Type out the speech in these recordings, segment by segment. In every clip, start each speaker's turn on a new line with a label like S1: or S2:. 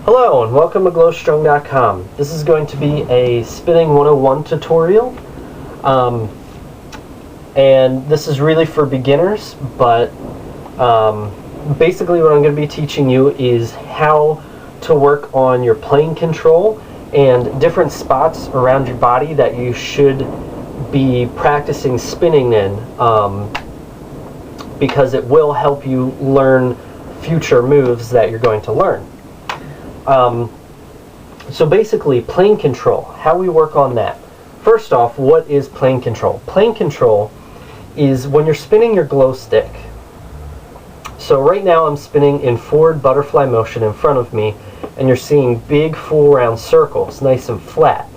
S1: Hello and welcome to glowstrung.com. This is going to be a Spinning 101 tutorial. And this is really for beginners, but basically what I'm going to be teaching you is how to work on your plane control and different spots around your body that you should be practicing spinning in, because it will help you learn future moves that you're going to learn. So basically, plane control, how we work on that. First off, what is plane control? Plane control is when you're spinning your glow stick. So right now I'm spinning in forward butterfly motion in front of me, and you're seeing big full round circles, nice and flat.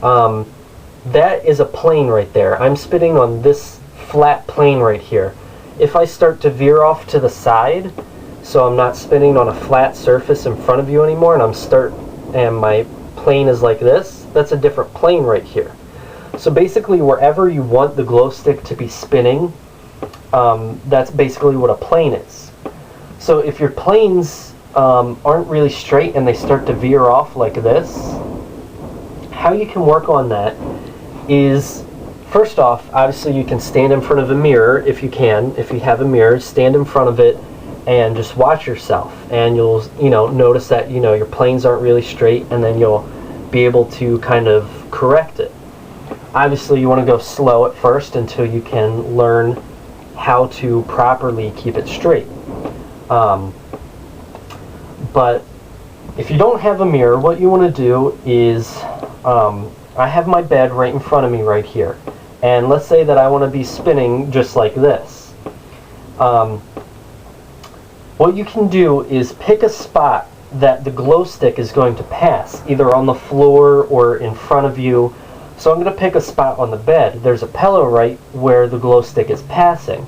S1: That is a plane right there. I'm spinning on this flat plane right here. If I start to veer off to the side, so I'm not spinning on a flat surface in front of you anymore, and my plane is like this, that's a different plane right here. So basically, wherever you want the glow stick to be spinning, that's basically what a plane is. So if your planes aren't really straight and they start to veer off like this, how you can work on that is, first off, obviously you can stand in front of a mirror if you can. If you have a mirror, stand in front of it and just watch yourself, and you'll notice that your planes aren't really straight, and then you'll be able to kind of correct it. Obviously you want to go slow at first until you can learn how to properly keep it straight. But if you don't have a mirror, what you want to do is, I have my bed right in front of me right here, and let's say that I want to be spinning just like this. What you can do is pick a spot that the glow stick is going to pass, either on the floor or in front of you. So I'm going to pick a spot on the bed. There's a pillow right where the glow stick is passing.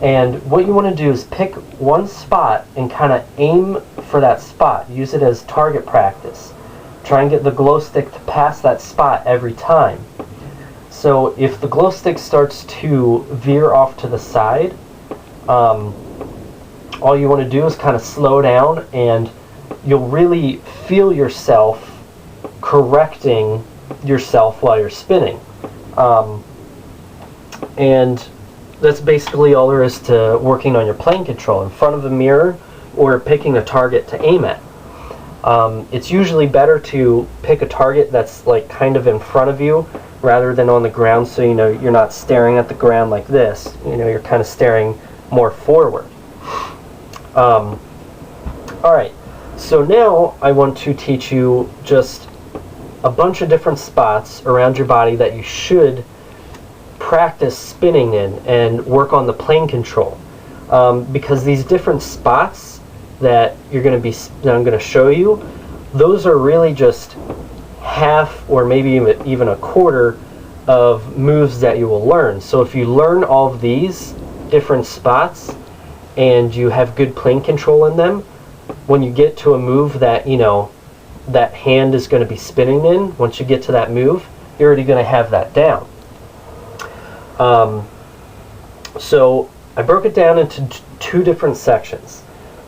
S1: And what you want to do is pick one spot and kind of aim for that spot. Use it as target practice. Try and get the glow stick to pass that spot every time. So if the glow stick starts to veer off to the side, all you want to do is kind of slow down, and you'll really feel yourself correcting yourself while you're spinning. And that's basically all there is to working on your plane control in front of a mirror or picking a target to aim at. It's usually better to pick a target that's like kind of in front of you rather than on the ground, so you're not staring at the ground like this. You're kind of staring more forward. Alright, so now I want to teach you just a bunch of different spots around your body that you should practice spinning in and work on the plane control. Because these different spots that I'm going to show you, those are really just half or maybe even a quarter of moves that you will learn. So if you learn all of these different spots and you have good plane control in them, when you get to a move that that hand is going to be spinning in, once you get to that move, you're already going to have that down. So I broke it down into two different sections.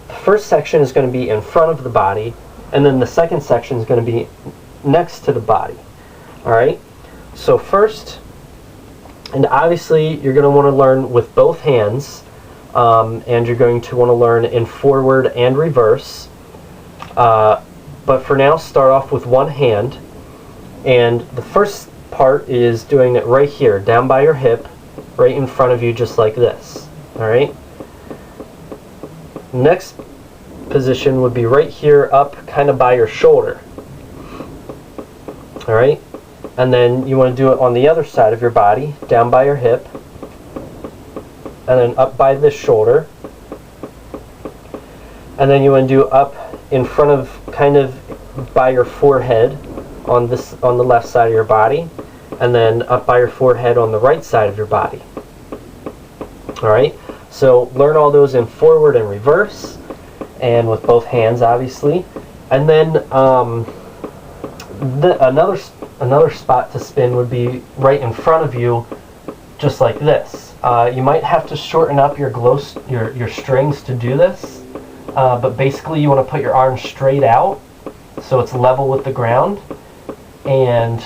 S1: The first section is going to be in front of the body, and then the second section is going to be next to the body. Alright? So first, and obviously you're going to want to learn with both hands, and you're going to want to learn in forward and reverse. But for now, start off with one hand. And the first part is doing it right here, down by your hip, right in front of you, just like this. Alright? Next position would be right here, up kind of by your shoulder. Alright? And then you want to do it on the other side of your body, down by your hip, and then up by this shoulder, and then you want to do up in front of, kind of by your forehead on the left side of your body, and then up by your forehead on the right side of your body. Alright, so learn all those in forward and reverse, and with both hands obviously. And then another spot to spin would be right in front of you, just like this. You might have to shorten up your strings to do this, but basically you want to put your arm straight out so it's level with the ground, and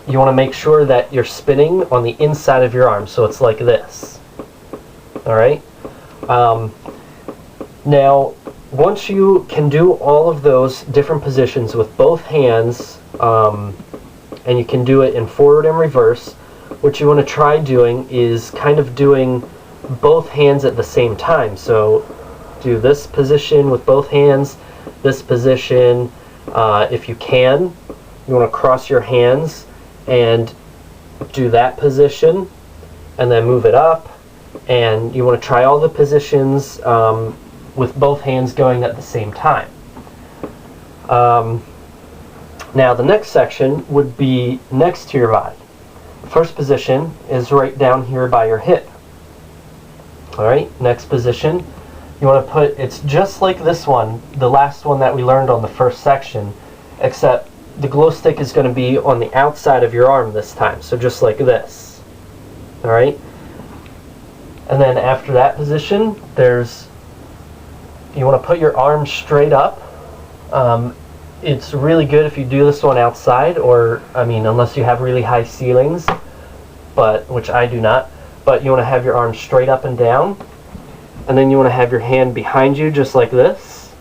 S1: you want to make sure that you're spinning on the inside of your arm, so it's like this. Alright? Now, once you can do all of those different positions with both hands, and you can do it in forward and reverse, what you want to try doing is kind of doing both hands at the same time. So do this position with both hands, this position. If you can, you want to cross your hands and do that position, and then move it up. And you want to try all the positions with both hands going at the same time. Now the next section would be next to your body. First position is right down here by your hip. Alright, next position, you want to put, it's just like this one, the last one that we learned on the first section, except the glow stick is going to be on the outside of your arm this time, so just like this. Alright, and then after that position, you want to put your arm straight up. It's really good if you do this one outside, or, I mean, unless you have really high ceilings, which I do not. But you want to have your arm straight up and down, and then you want to have your hand behind you just like this.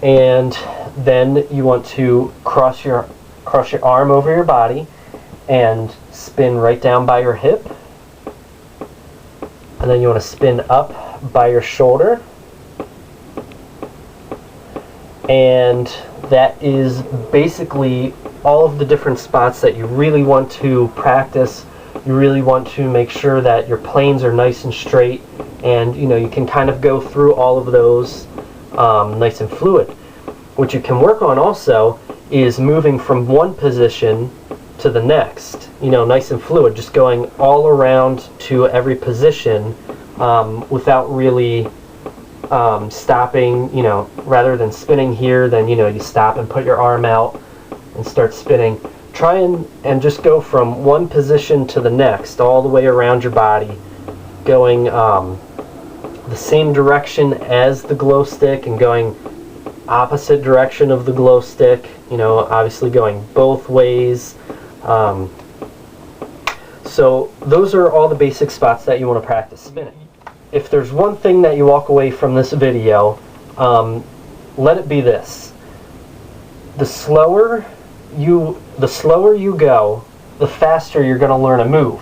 S1: And then you want to cross your arm over your body and spin right down by your hip. And then you want to spin up by your shoulder. And that is basically all of the different spots that you really want to practice. You really want to make sure that your planes are nice and straight, and you can kind of go through all of those nice and fluid. What you can work on also is moving from one position to the next, nice and fluid, just going all around to every position without really stopping, rather than spinning here, then you stop and put your arm out and start spinning. Try and just go from one position to the next, all the way around your body, going the same direction as the glow stick and going opposite direction of the glow stick, obviously going both ways. So those are all the basic spots that you want to practice spinning. If there's one thing that you walk away from this video, let it be this. The slower you go, the faster you're going to learn a move.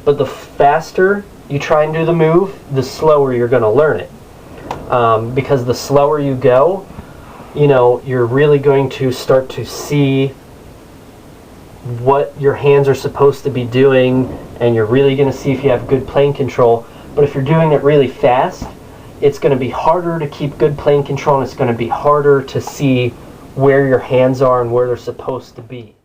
S1: But the faster you try and do the move, the slower you're going to learn it. Because the slower you go, you're really going to start to see what your hands are supposed to be doing, and you're really going to see if you have good plane control. But if you're doing it really fast, it's going to be harder to keep good plane control, and it's going to be harder to see where your hands are and where they're supposed to be.